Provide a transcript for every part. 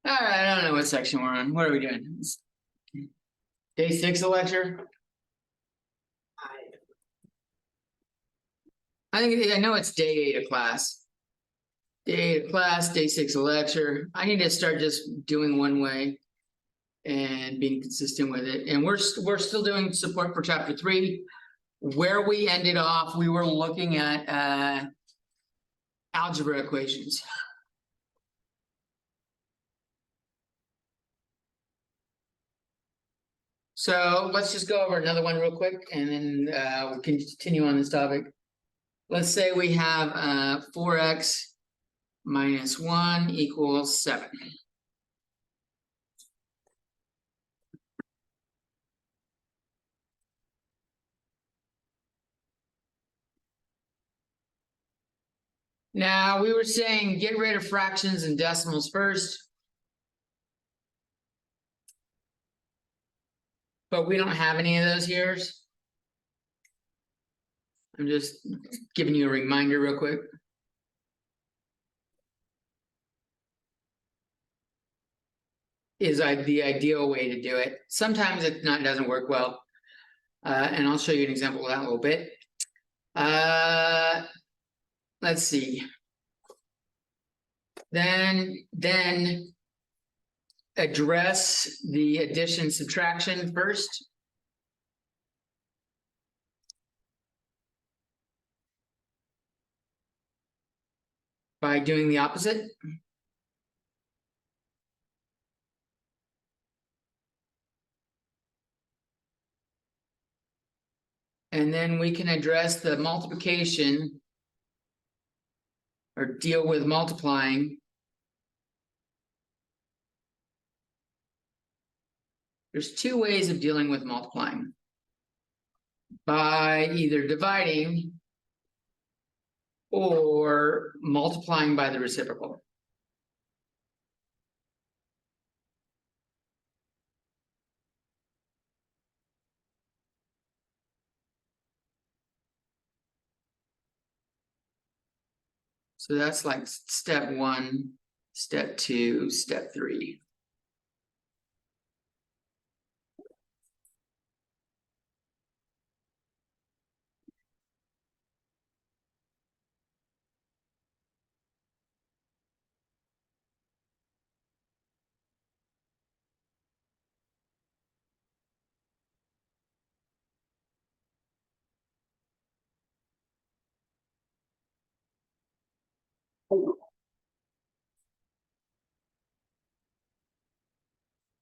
All right, I don't know what section we're on. What are we doing? It's day 6 of lecture. I know it's day 8 of class. Day 8 of class, day 6 of lecture. I need to start just doing one way and being consistent with it. And we're still doing support for chapter 3. Where we ended off, we were looking at algebra equations. So let's just go over another one real quick, and then we'll continue on this topic. Let's say we have 4x minus 1 equals 7. Now, we were saying get rid of fractions and decimals first. But we don't have any of those here. I'm just giving you a reminder real quick. Is the ideal way to do it. Sometimes it doesn't work well. And I'll show you an example of that in a little bit. Let's see. Then address the addition subtraction first. By doing the opposite. And then we can address the multiplication or deal with multiplying. There's 2 ways of dealing with multiplying. By either dividing or multiplying by the reciprocal. So that's like step 1, step 2, step 3.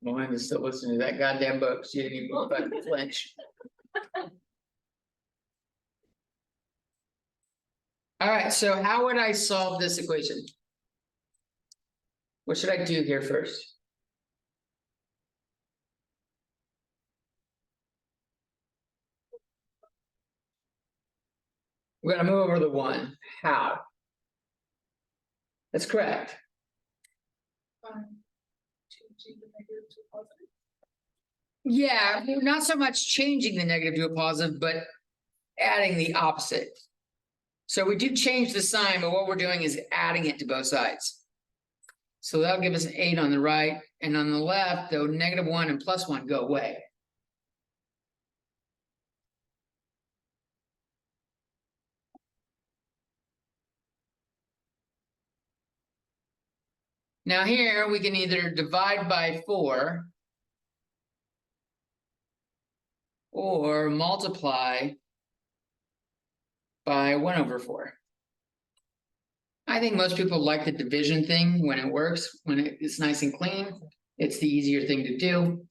Melinda's still listening to that goddamn book. She didn't even fucking flinch. All right, so how would I solve this equation? What should I do here first? We're going to move over the 1. How? That's correct. Yeah, not so much changing the negative to a positive, but adding the opposite. So we do change the sign, but what we're doing is adding it to both sides. So that'll give us an 8 on the right, and on the left, though -1 and +1 go away. Now here we can either divide by 4 or multiply by 1/4. I think most people like the division thing when it works, when it's nice and clean. It's the easier thing to do.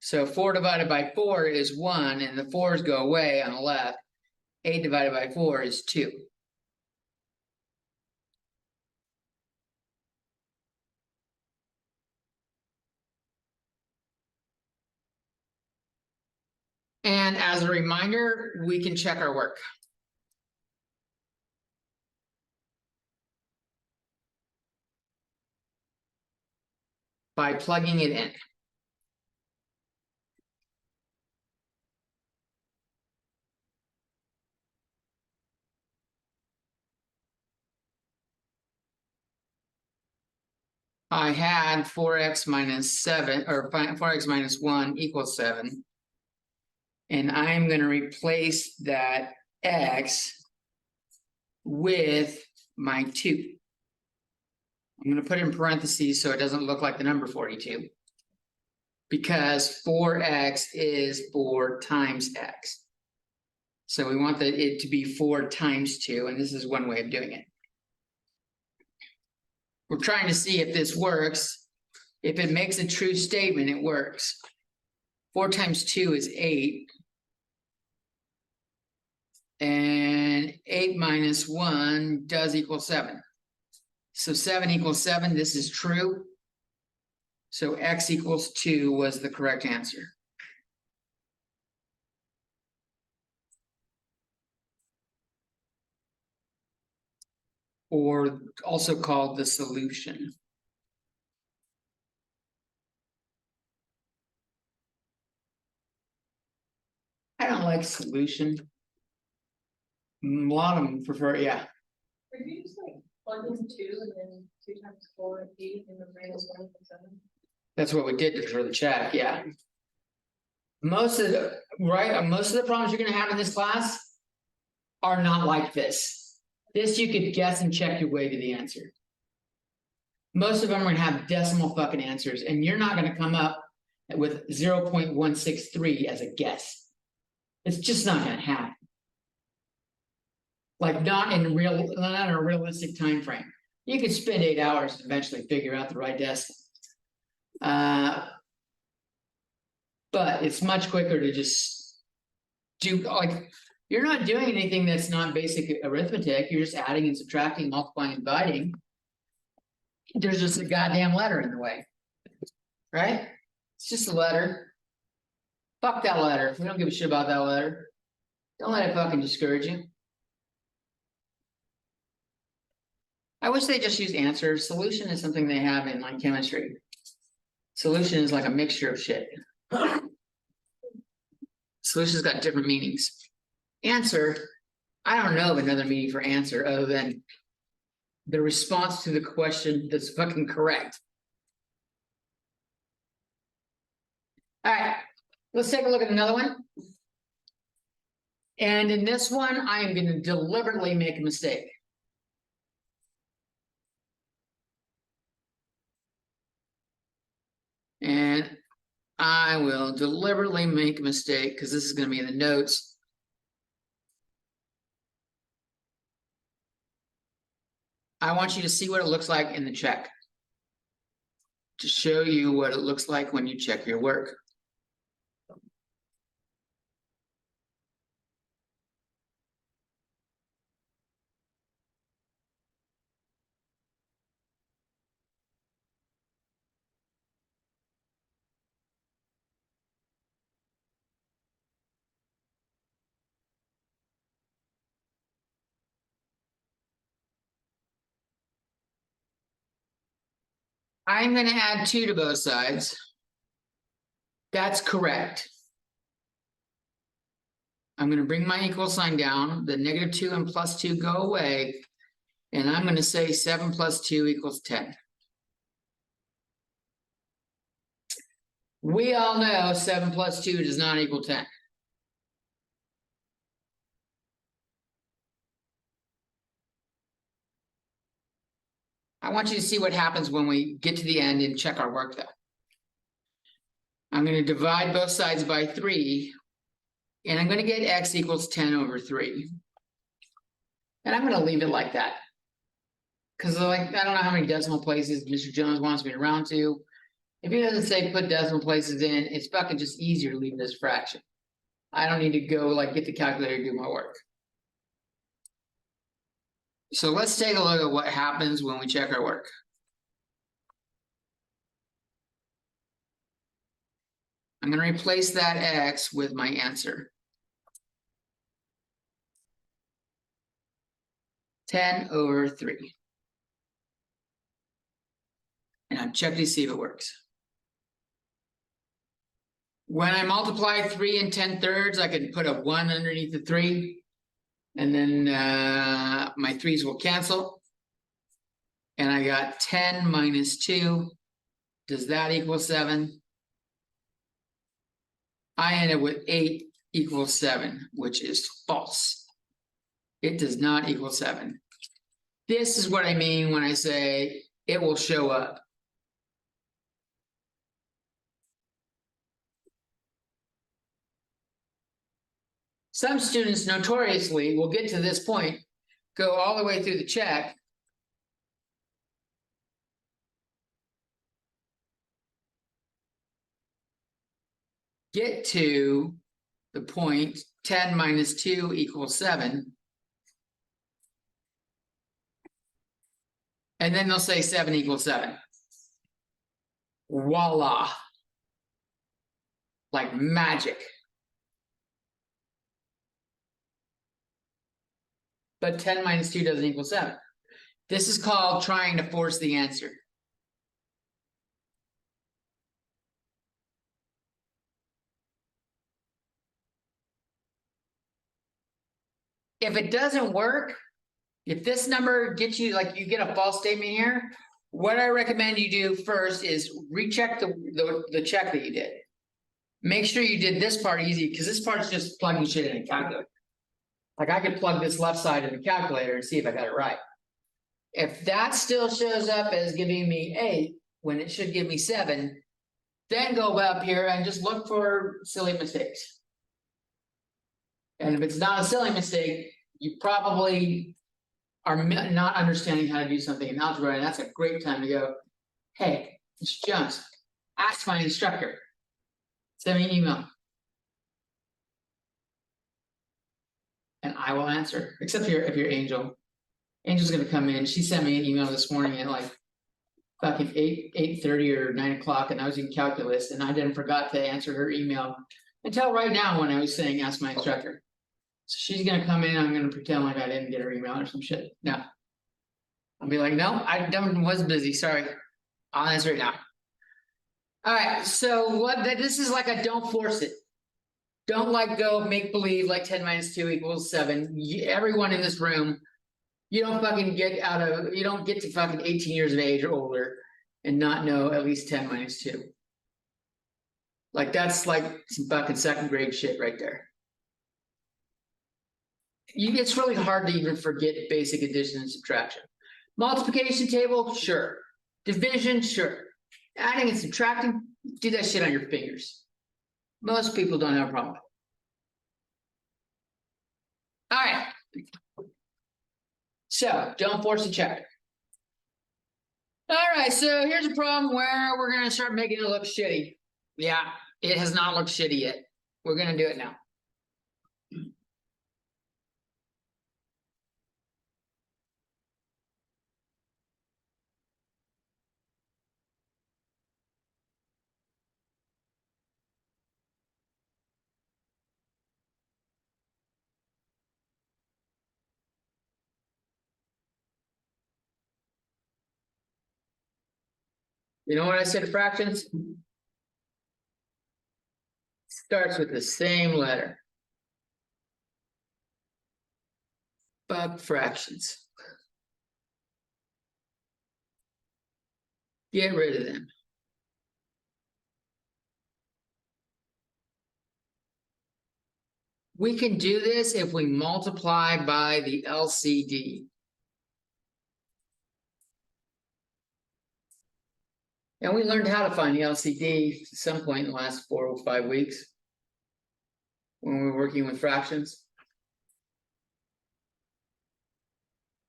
So 4 divided by 4 is 1, and the 4's go away on the left. 8 divided by 4 is 2. And as a reminder, we can check our work. By plugging it in. I had 4x minus 7 or 4x minus 1 equals 7. And I'm going to replace that x with my 2. I'm going to put it in parentheses so it doesn't look like the number 42. Because 4x is 4 times x. So we want it to be 4 times 2, and this is one way of doing it. We're trying to see if this works. If it makes a true statement, it works. 4 times 2 is 8. And 8 minus 1 does equal 7. So 7 equals 7. This is true. So x equals 2 was the correct answer. Or also called the solution. I don't like solution. A lot of them prefer, yeah. Could you just like plug in 2 and then 2 times 4, 8, and then minus 1 and 7? That's what we did for the check, yeah. Most of the problems you're gonna have in this class are not like this. This you could guess and check your way to the answer. Most of them are gonna have decimal fucking answers, and you're not gonna come up with 0.163 as a guess. It's just not gonna happen. Like not in a realistic time frame. You could spend 8 hours to eventually figure out the right decimal. But it's much quicker to just do, like, you're not doing anything that's not basic arithmetic. You're just adding and subtracting, multiplying and dividing. There's just a goddamn letter in the way, right? It's just a letter. Fuck that letter. We don't give a shit about that letter. Don't let it fucking discourage you. I wish they just used answers. Solution is something they have in like chemistry. Solution is like a mixture of shit. Solution's got different meanings. Answer, I don't know of another meaning for answer other than the response to the question that's fucking correct. All right, let's take a look at another one. And in this one, I am going to deliberately make a mistake. And I will deliberately make a mistake because this is going to be in the notes. I want you to see what it looks like in the check. To show you what it looks like when you check your work. I'm going to add 2 to both sides. That's correct. I'm going to bring my equal sign down. The -2 and +2 go away. And I'm going to say 7 plus 2 equals 10. We all know 7 plus 2 does not equal 10. I want you to see what happens when we get to the end and check our work though. I'm going to divide both sides by 3, and I'm going to get x equals 10 over 3. And I'm going to leave it like that. Because like, I don't know how many decimal places Mr. Jones wants me to round to. If he doesn't say put decimal places in, it's fucking just easier to leave this fraction. I don't need to go like get the calculator to do my work. So let's take a look at what happens when we check our work. I'm going to replace that x with my answer. 10 over 3. And I've checked to see if it works. When I multiply 3 and 10/3, I can put a 1 underneath the 3. And then my 3's will cancel. And I got 10 minus 2. Does that equal 7? I ended with 8 equals 7, which is false. It does not equal 7. This is what I mean when I say it will show up. Some students notoriously will get to this point, go all the way through the check, get to the point 10 minus 2 equals 7. And then they'll say 7 equals 7. Voila. Like magic. But 10 minus 2 doesn't equal 7. This is called trying to force the answer. If it doesn't work, if this number gets you, like you get a false statement here, what I recommend you do first is recheck the check that you did. Make sure you did this part easy, because this part's just plugging shit in a calculator. Like I could plug this left side in the calculator and see if I got it right. If that still shows up as giving me 8, when it should give me 7, then go up here and just look for silly mistakes. And if it's not a silly mistake, you probably are not understanding how to do something in algebra, and that's a great time to go, hey, Mr. Jones, ask my instructor. Send me an email. And I will answer, except if you're Angel. Angel's gonna come in. She sent me an email this morning at like fucking 8:30 or 9 o'clock, and I was in calculus, and I didn't forgot to answer her email until right now when I was saying ask my instructor. So she's gonna come in, I'm gonna pretend like I didn't get her email or some shit. No. I'll be like, no, I was busy, sorry. I'll answer it now. All right, so this is like a don't force it. Don't like go make believe like 10 minus 2 equals 7. Everyone in this room, you don't fucking get you don't get to fucking 18 years of age or older and not know at least 10 minus 2. Like that's like some fucking second grade shit right there. It's really hard to even forget basic addition and subtraction. Multiplication table, sure. Division, sure. Adding and subtracting, do that shit on your fingers. Most people don't have a problem with it. All right. So don't force a check. All right, so here's a problem where we're gonna start making it look shitty. Yeah, it has not looked shitty yet. We're gonna do it now. You know what I said, fractions? Starts with the same letter. Fuck fractions. Get rid of them. We can do this if we multiply by the LCD. And we learned how to find the LCD at some point in the last 4 or 5 weeks when we were working with fractions.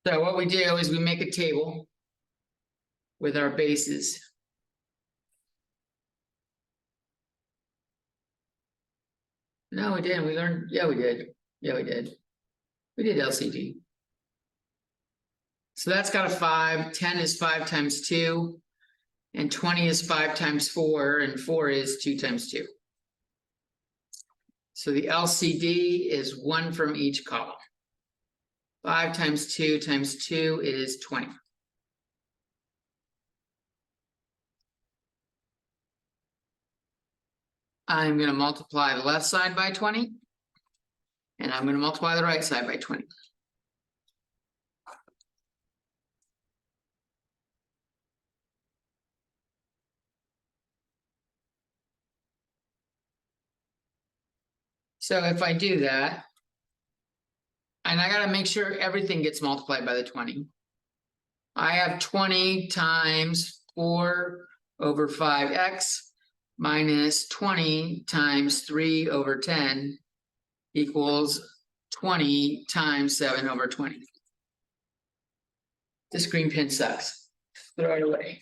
So what we do is we make a table with our bases. No, we didn't. We learned, yeah, we did. Yeah, we did. We did LCD. So that's got a 5. 10 is 5 times 2. And 20 is 5 times 4, and 4 is 2 times 2. So the LCD is 1 from each column. 5 times 2 times 2 is 20. I'm going to multiply the left side by 20. And I'm going to multiply the right side by 20. So if I do that. And I gotta make sure everything gets multiplied by the 20. I have 20 times 4/5x minus 20 times 3/10 equals 20 times 7/20. This green pen sucks. Throw it away.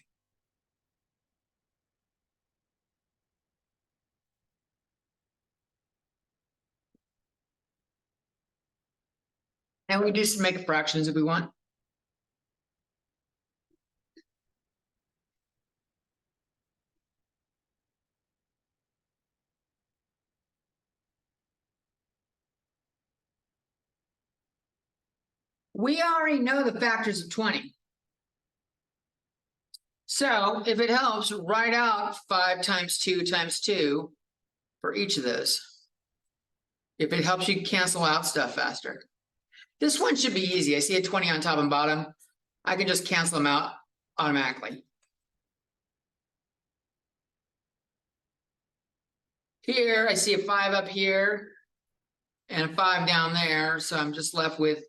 And we just make fractions if we want. We already know the factors of 20. So if it helps, write out 5 times 2 times 2 for each of those. If it helps you cancel out stuff faster. This one should be easy. I see a 20 on top and bottom. I can just cancel them out automatically. Here, I see a 5 up here and a 5 down there. So I'm just left with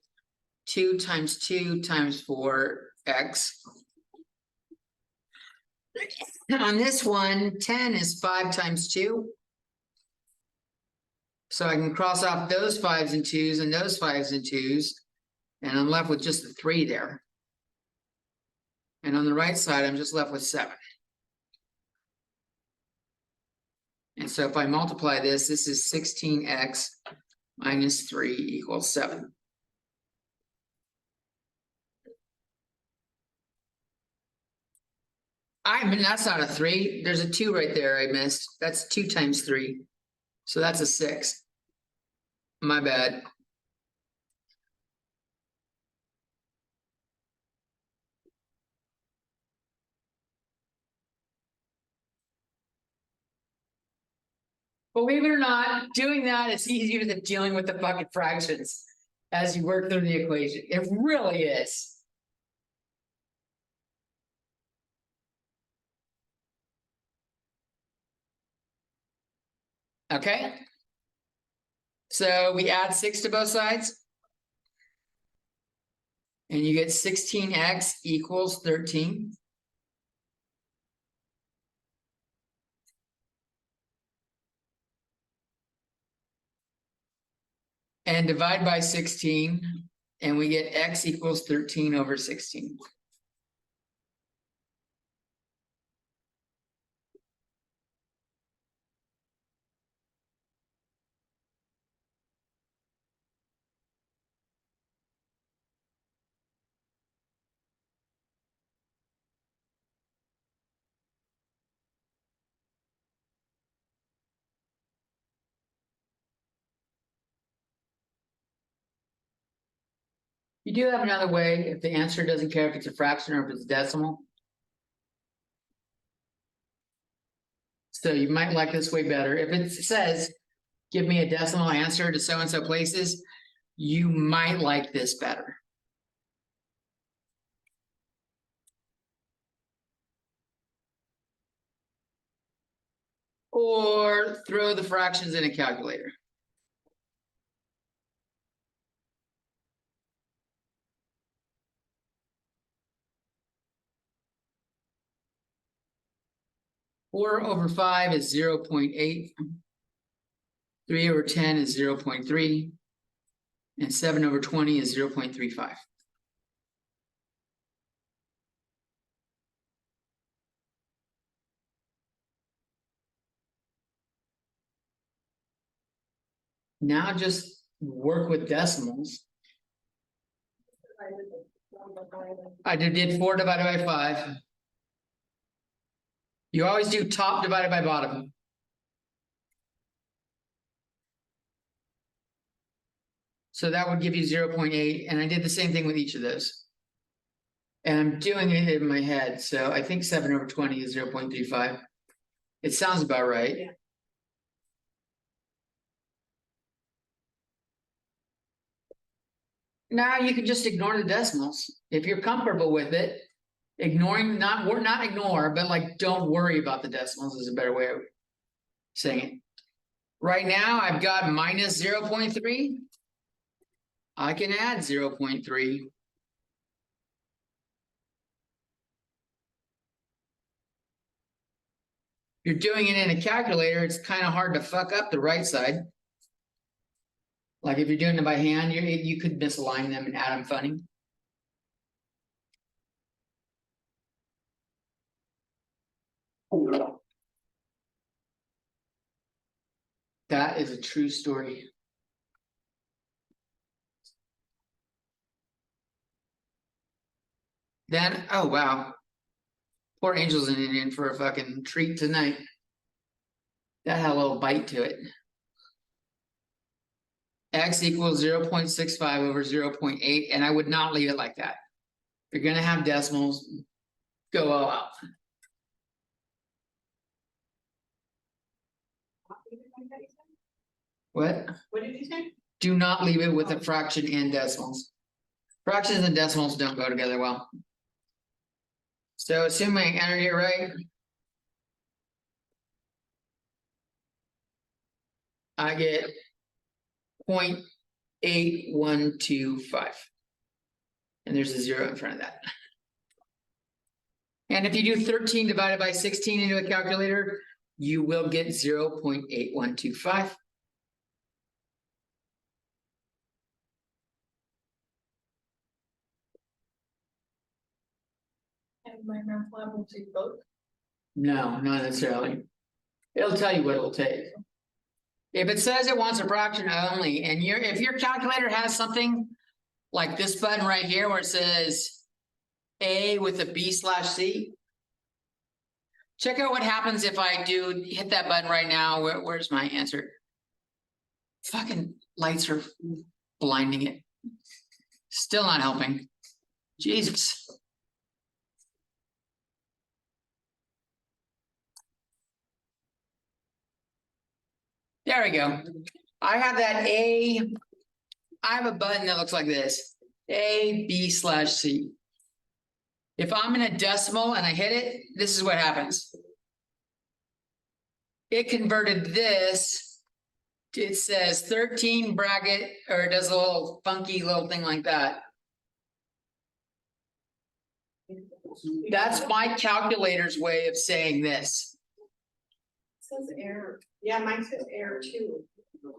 2 times 2 times 4x. On this one, 10 is 5 times 2. So I can cross off those 5s and 2s and those 5s and 2s. And I'm left with just the 3 there. And on the right side, I'm just left with 7. And so if I multiply this, this is 16x minus 3 equals 7. I mean, that's not a 3. There's a 2 right there I missed. That's 2 times 3. So that's a 6. My bad. Believe it or not, doing that is easier than dealing with the fucking fractions as you work through the equation. It really is. Okay. So we add 6 to both sides. And you get 16x equals 13. And divide by 16, and we get x equals 13 over 16. You do have another way if the answer doesn't care if it's a fraction or if it's decimal. So you might like this way better. If it says, give me a decimal answer to so-and-so places, you might like this better. Or throw the fractions in a calculator. Four over 5 is 0.8. 3 over 10 is 0.3. And 7 over 20 is 0.35. Now just work with decimals. I did 4 divided by 5. You always do top divided by bottom. So that would give you 0.8, and I did the same thing with each of those. And I'm doing it in my head, so I think 7 over 20 is 0.35. It sounds about right. Yeah. Now you can just ignore the decimals. If you're comfortable with it, ignoring, not ignore, but like don't worry about the decimals is a better way of saying it. Right now, I've got minus 0.3. I can add 0.3. You're doing it in a calculator, it's kind of hard to fuck up the right side. Like if you're doing it by hand, you could misalign them and add them funny. That is a true story. Then, oh wow. Poor Angel's in for a fucking treat tonight. That had a little bite to it. X equals 0.65 over 0.8, and I would not leave it like that. If you're gonna have decimals, go all out. What? What did you say? Do not leave it with a fraction and decimals. Fractions and decimals don't go together well. So assuming I entered it right. I get 0.8125. And there's a 0 in front of that. And if you do 13 divided by 16 into a calculator, you will get 0.8125. And my math lab will take both. No, not necessarily. It'll tell you what it'll take. If it says it wants a fraction only, and if your calculator has something like this button right here where it says A with a B/C, check out what happens if I do hit that button right now. Where's my answer? Fucking lights are blinding it. Still not helping. Jesus. There we go. I have that I have a button that looks like this. A, B/C. If I'm in a decimal and I hit it, this is what happens. It converted this. It says 13 bracket, or it does a little funky little thing like that. That's my calculator's way of saying this. It says error. Yeah, mine says error too.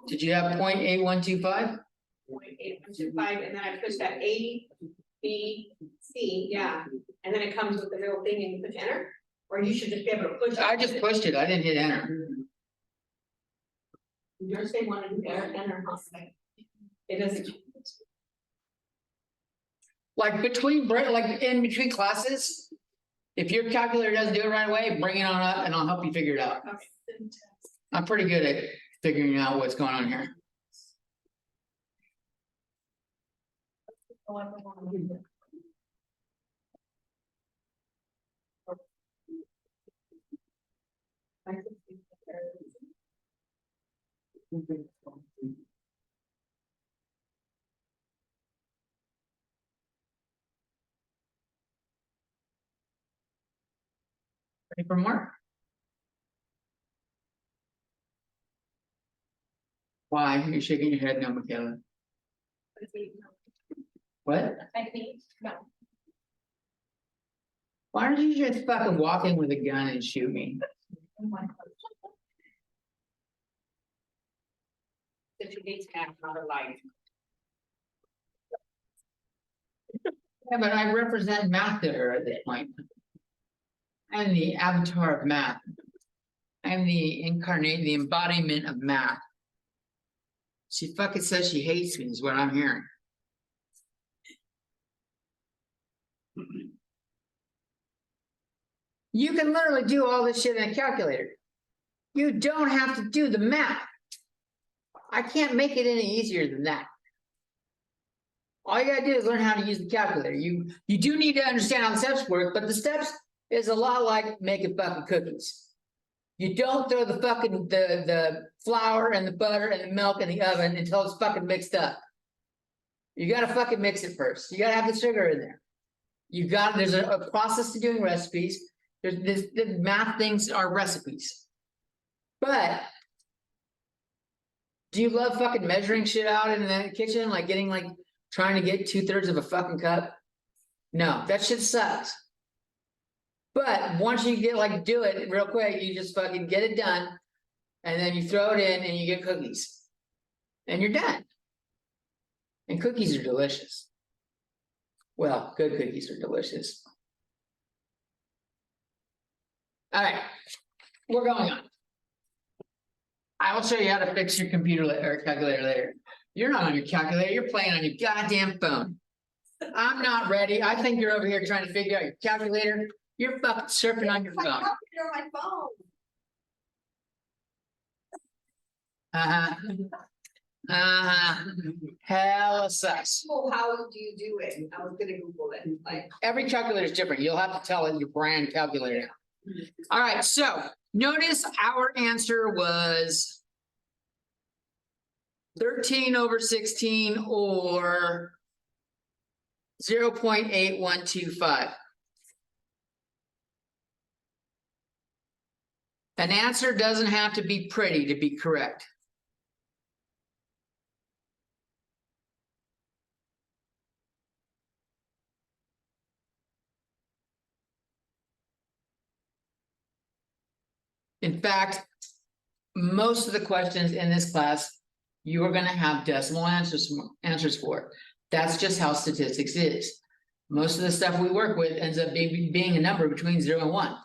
Did you have 0.8125? 0.8125, and then I push that A, B, C, yeah, and then it comes with the little thing and you push enter, or you should just be able to push it. I just pushed it. I didn't hit enter. Yours say want to do enter, huh? It doesn't. Like in between classes, if your calculator doesn't do it right away, bring it on up and I'll help you figure it out. Okay. I'm pretty good at figuring out what's going on here. Ready for more? Why? You're shaking your head no, Michaela. What? I think, no. Why don't you just fucking walk in with a gun and shoot me? That you need to have another life. Yeah, but I represent math to her at this point. I'm the avatar of math. I'm the embodiment of math. She fucking says she hates me is what I'm hearing. You can literally do all this shit in a calculator. You don't have to do the math. I can't make it any easier than that. All you gotta do is learn how to use the calculator. You do need to understand how the steps work, but the steps is a lot like making fucking cookies. You don't throw the fucking the flour and the butter and the milk in the oven until it's fucking mixed up. You gotta fucking mix it first. You gotta have the sugar in there. There's a process to doing recipes. The math things are recipes. But Do you love fucking measuring shit out in the kitchen, like getting like trying to get 2/3 of a fucking cup? No, that shit sucks. But once you get like do it real quick, you just fucking get it done. And then you throw it in and you get cookies. And you're done. And cookies are delicious. Well, good cookies are delicious. All right, we're going on. I will show you how to fix your computer or calculator later. You're not on your calculator, you're playing on your goddamn phone. I'm not ready. I think you're over here trying to figure out your calculator. You're fucking surfing on your My phone. calculator on my phone. Hella sus. Well, how do you do it? I was gonna Google it, like. Every calculator is different. You'll have to tell it your brand calculator. All right, so notice our answer was 13/16 or 0.8125. An answer doesn't have to be pretty to be correct. In fact, most of the questions in this class, you are going to have decimal answers for. That's just how statistics is. Most of the stuff we work with ends up being a number between 0 and 1.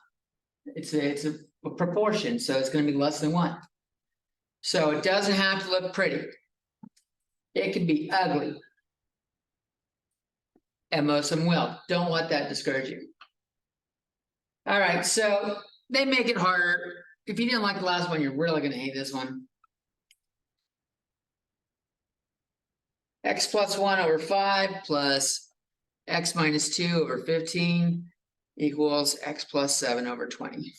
It's a proportion, so it's going to be less than 1. So it doesn't have to look pretty. It can be ugly. And most of them will. Don't let that discourage you. All right, so they make it harder. If you didn't like the last one, you're really going to hate this one. X plus 1/5 plus X minus 2/15 equals X plus 7/20.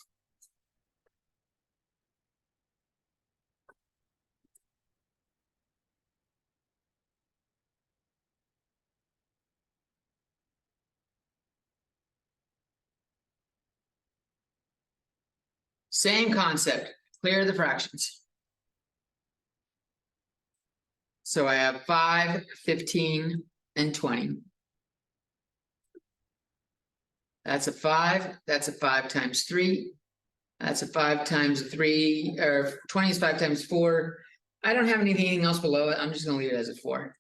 Same concept, clear the fractions. So I have 5, 15, and 20. That's a 5, that's a 5 times 3. That's a 5 times 3, or 20 is 5 times 4. I don't have anything else below it. I'm just gonna leave it as a 4.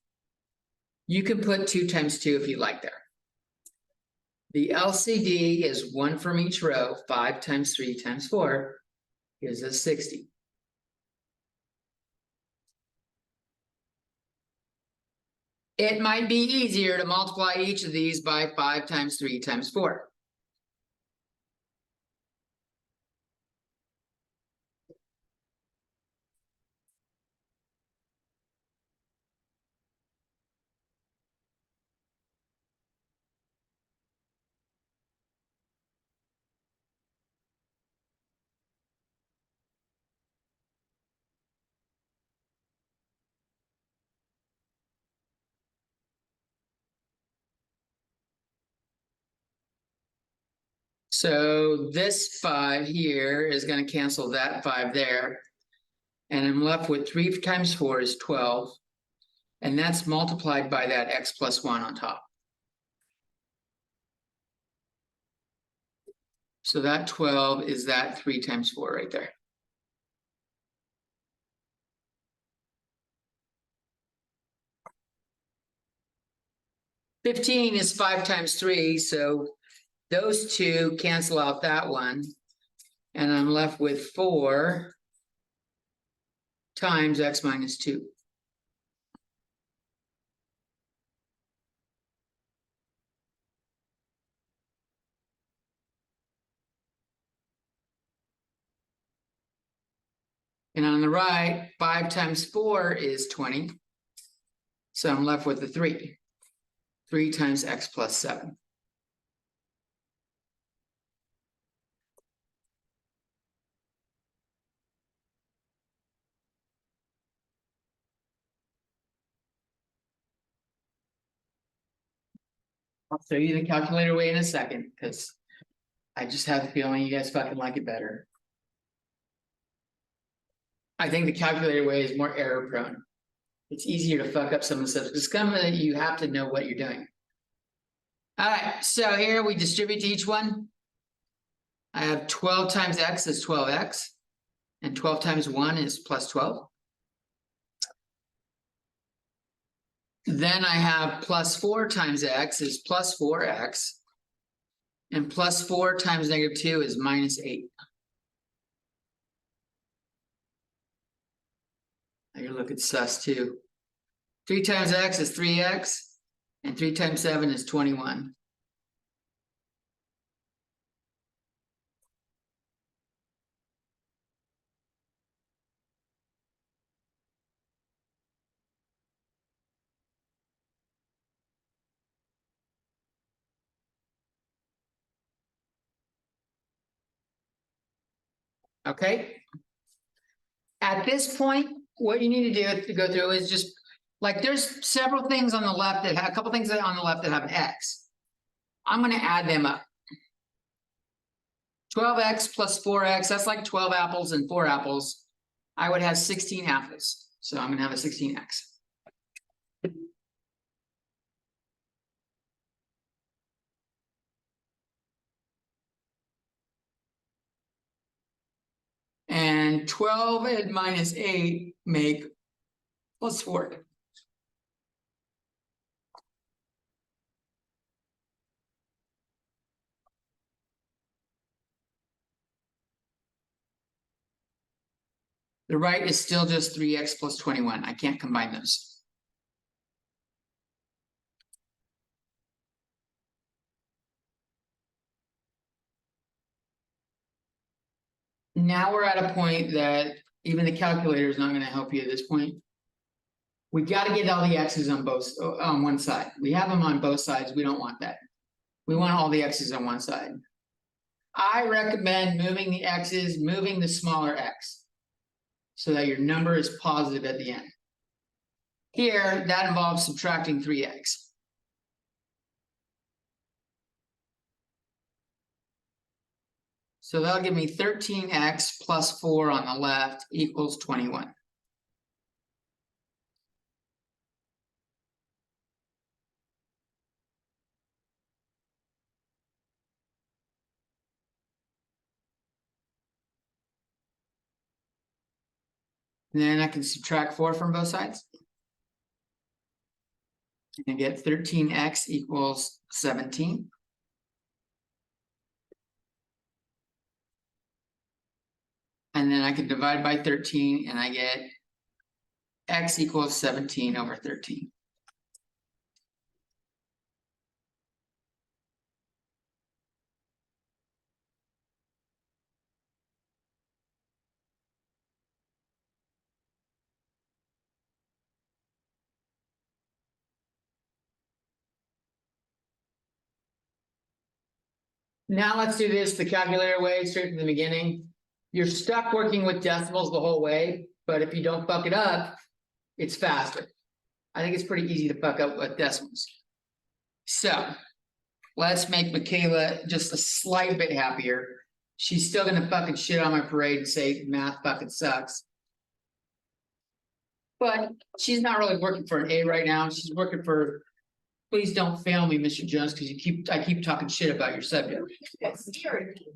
You can put 2 times 2 if you like there. The LCD is 1 from each row. 5 times 3 times 4 gives us 60. It might be easier to multiply each of these by 5 times 3 times 4. So this 5 here is going to cancel that 5 there. And I'm left with 3 times 4 is 12. And that's multiplied by that X plus 1 on top. So that 12 is that 3 times 4 right there. $15 is 5 times 3, so those two cancel out that one. And I'm left with 4 times X minus 2. And on the right, 5 times 4 is 20. So I'm left with the 3. 3 times X plus 7. I'll show you the calculator way in a second, because I just have the feeling you guys fucking like it better. I think the calculator way is more error prone. It's easier to fuck up some of the stuff. It's kind of, you have to know what you're doing. All right, so here we distribute to each one. I have 12 times x is 12x, and 12 times 1 is plus 12. Then I have plus 4 times x is plus 4x, and plus 4 times negative 2 is minus 8. I gotta look at sus too. 3 times x is 3x, and 3 times 7 is 21. Okay. At this point, what you need to do to go through is just, like, there's several things on the left that have, a couple things on the left that have an x. I'm gonna add them up. 12x plus 4x, that's like 12 apples and 4 apples. I would have 16 apples, so I'm gonna have a 16x. And 12 and minus 8 make plus 4. The right is still just 3x plus 21. I can't combine those. Now we're at a point that even the calculator is not going to help you at this point. We got to get all the x's on one side. We have them on both sides. We don't want that. We want all the x's on one side. I recommend moving the x's, moving the smaller x, so that your number is positive at the end. Here, that involves subtracting 3x. So that'll give me 13x plus 4 on the left equals 21. And then I can subtract 4 from both sides. And get 13x equals 17. And then I can divide by 13 and I get x equals 17 over 13. Now let's do this the calculator way, straight from the beginning. You're stuck working with decimals the whole way, but if you don't fuck it up, it's faster. I think it's pretty easy to fuck up with decimals. So let's make Michaela just a slight bit happier. She's still gonna fucking shit on my parade and say math fucking sucks. But she's not really working for an A right now. She's working for, please don't fail me, Mr. Jones, because I keep talking shit about your subject. That's D or D.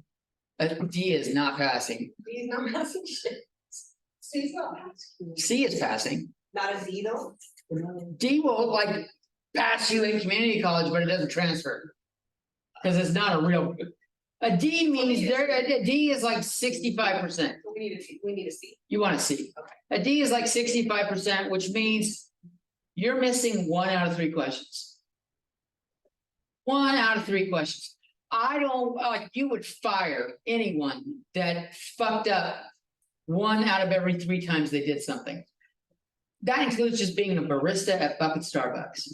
D is not passing. D is not passing shit. C is not passing. C is passing. Not a Z though. D will like pass you in community college, but it doesn't transfer. Because it's not a real. A D means a D is like 65%. We need a C. We need a C. You want a C. Okay. A D is like 65%, which means you're missing 1 out of 3 questions. 1 out of 3 questions. I don't like, you would fire anyone that fucked up 1 out of every 3 times they did something. That includes just being a barista at fucking Starbucks,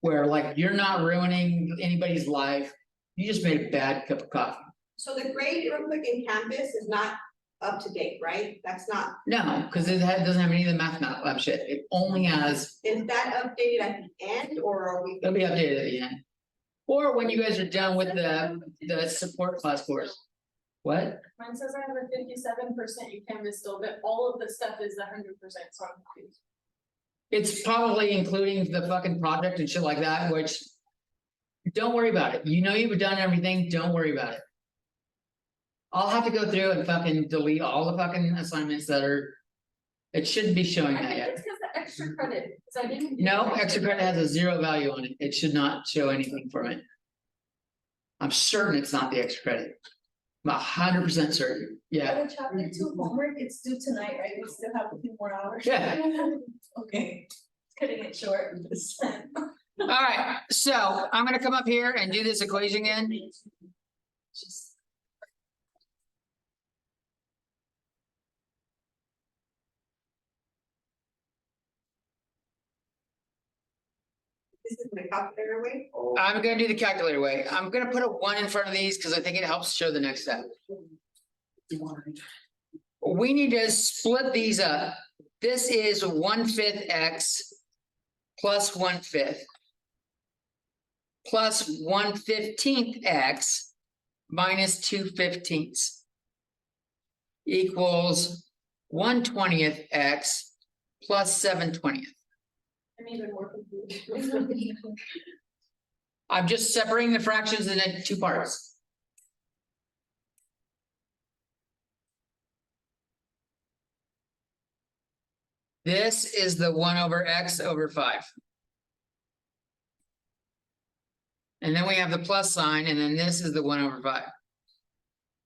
where like you're not ruining anybody's life. You just made a bad cup of coffee. So the grade real quick in campus is not up to date, right? That's not. No, because it doesn't have any of the math shit. It only has. Is that updated at the end or are we? It'll be updated at the end. Or when you guys are done with the support class course. What? Mine says I have a 57% you can miss still, but all of the stuff is 100%, so I'm confused. It's probably including the fucking project and shit like that, which. Don't worry about it. You know you've done everything. Don't worry about it. I'll have to go through and fucking delete all the fucking assignments that are. It shouldn't be showing I that think yet. it's because the extra credit, because I didn't. do No, the extra credit has a 0 value on it. It should not show anything from it. I'm certain it's not the extra credit. I'm 100% certain. Yeah. The chapter 2 homework, it's due tonight, right? We still have a few more hours. Yeah. Okay, cutting it short this time. All right. So I'm gonna come up here and do this equation again. Just- This is my calculator way. I'm gonna do the calculator way. I'm gonna put a 1 in front of these because I think it helps show the next step. We need to split these up. This is 1/5 x plus 1/5 plus 1/15 x minus 2/15 equals 1/20 x plus 7/20. I'm even more confused. I'm just separating the fractions into 2 parts. This is the 1/x/5. And then we have the plus sign, and then this is the 1/5.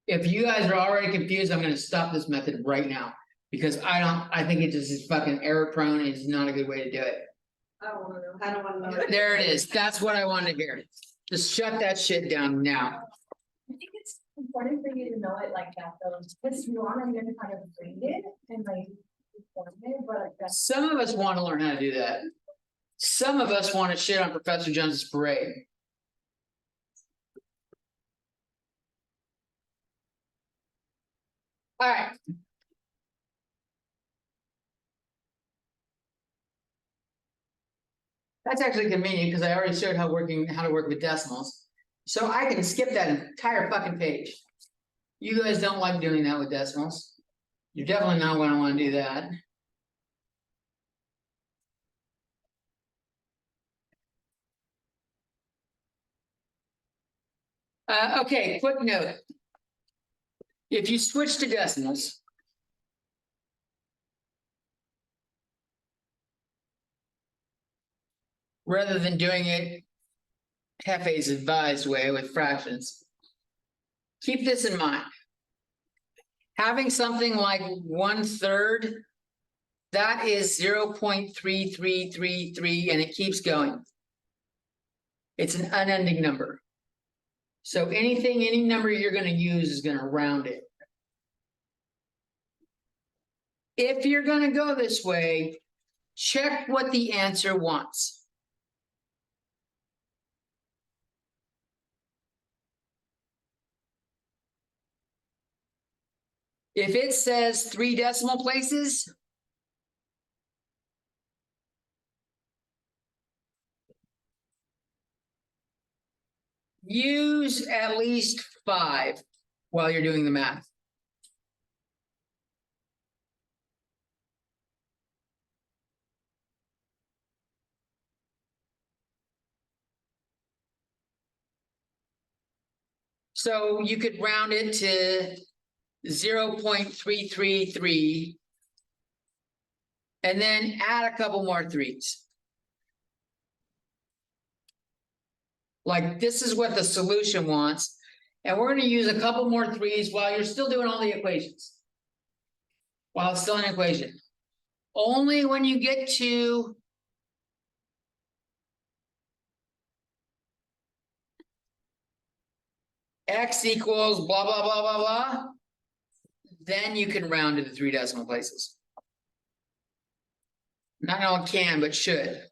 If you guys are already confused, I'm gonna stop this method right now. Because I think it just is fucking error prone, and it's not a good way to do it. I don't wanna know, I don't wanna know. There it is, that's what I wanted to hear. Just shut that shit down now. I think it's important for you to know it like that though, because you want to learn how to read it and like. form it, but that's. Some of us wanna learn how to do that. Some of us wanna shit on Professor Jones's parade. Alright. That's actually convenient because I already showed how to work with decimals. So I can skip that entire fucking page. You guys don't like doing that with decimals. You're definitely not gonna wanna do that. Okay, quick note. If you switch to decimals. Rather than doing it Hefe's advised way with fractions. Keep this in mind. Having something like 1/3, that is 0.3333, and it keeps going. It's an unending number. So any number you're gonna use is gonna round it. If you're gonna go this way, check what the answer wants. If it says 3 decimal places. Use at least 5 while you're doing the math. So you could round it to 0.333. And then add a couple more 3s. Like this is what the solution wants. And we're gonna use a couple more 3s while you're still doing all the equations. While it's still an equation. Only when you get to x equals blah, blah, blah, blah, blah. Then you can round to the 3 decimal places. Not all can, but should.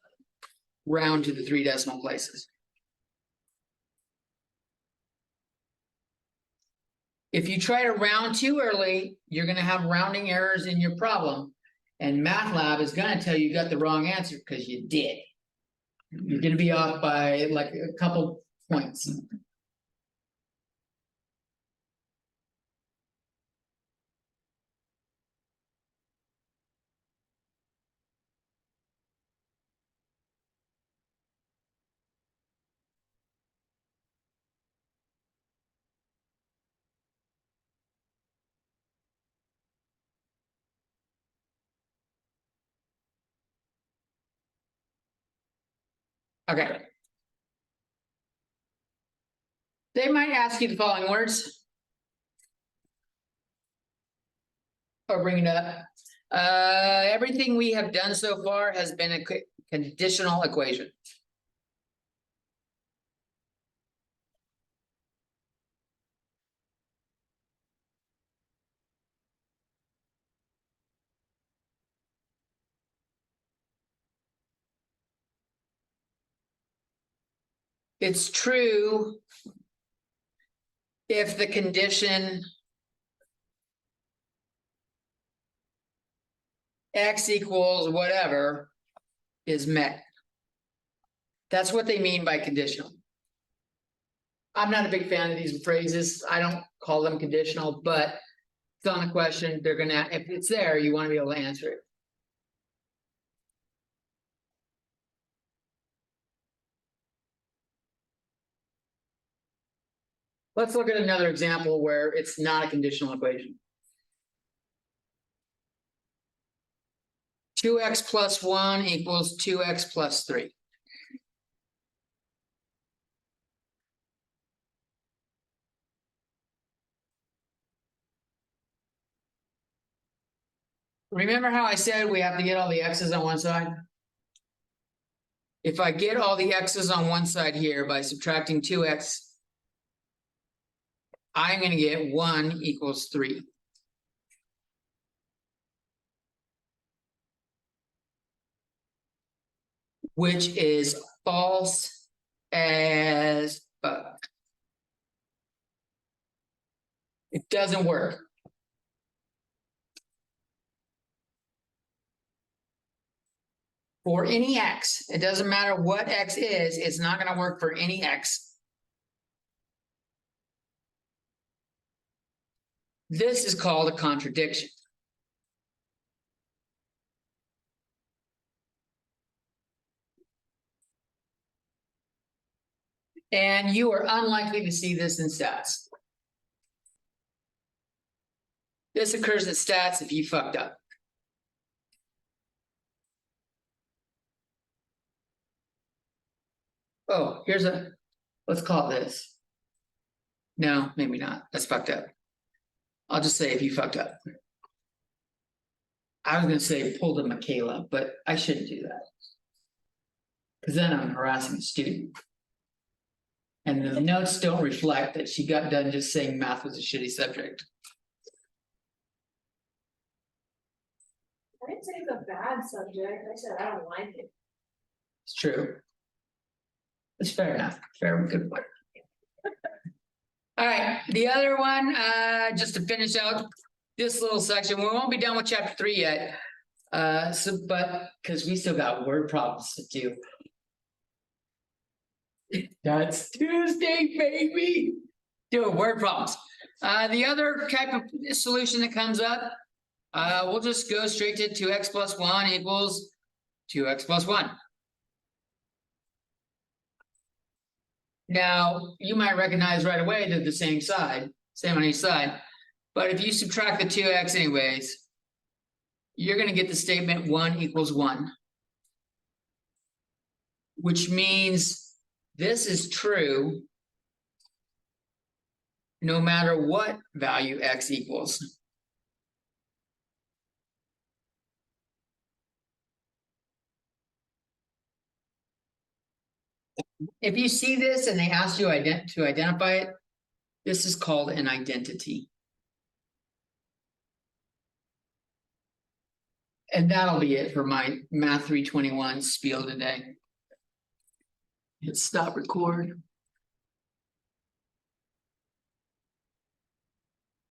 Round to the 3 decimal places. If you try to round too early, you're gonna have rounding errors in your problem. And MATLAB is gonna tell you got the wrong answer because you did. You're gonna be off by like a couple points. Okay. They might ask you the following words. Or bring it up. Everything we have done so far has been a conditional equation. It's true if the condition X equals whatever is met. That's what they mean by conditional. I'm not a big fan of these phrases. I don't call them conditional, but it's on a question. They're gonna, if it's there, you want to be able to answer it. Let's look at another example where it's not a conditional equation. 2x plus 1 equals 2x plus 3. Remember how I said we have to get all the x's on one side? If I get all the x's on one side here by subtracting 2x, I'm going to get 1 equals 3. Which is false as fuck. It doesn't work. For any x, it doesn't matter what x is, it's not going to work for any x. This is called a contradiction. And you are unlikely to see this in stats. This occurs in stats if you fucked up. Oh, here's a, let's call it this. No, maybe not. That's fucked up. I'll just say if you fucked up. I was gonna say pull to Michaela, but I shouldn't do that. Because then I'm harassing a student. And the notes don't reflect that she got done just saying math was a shitty subject. I didn't say it's a bad subject, I said I don't like it. It's true. It's fair enough. Fair, good point. All right, the other one, just to finish out this little section, we won't be done with chapter 3 yet. But because we still got word problems to do. That's Tuesday, baby. Doing word problems. The other type of solution that comes up, we'll just go straight to 2x plus 1 equals 2x plus 1. Now, you might recognize right away they're the same side, same on each side. But if you subtract the 2x anyways, you're going to get the statement 1 equals 1. Which means this is true no matter what value x equals. If you see this and they ask you to identify it, this is called an identity. And that'll be it for my Math 321 spiel today. Hit stop record.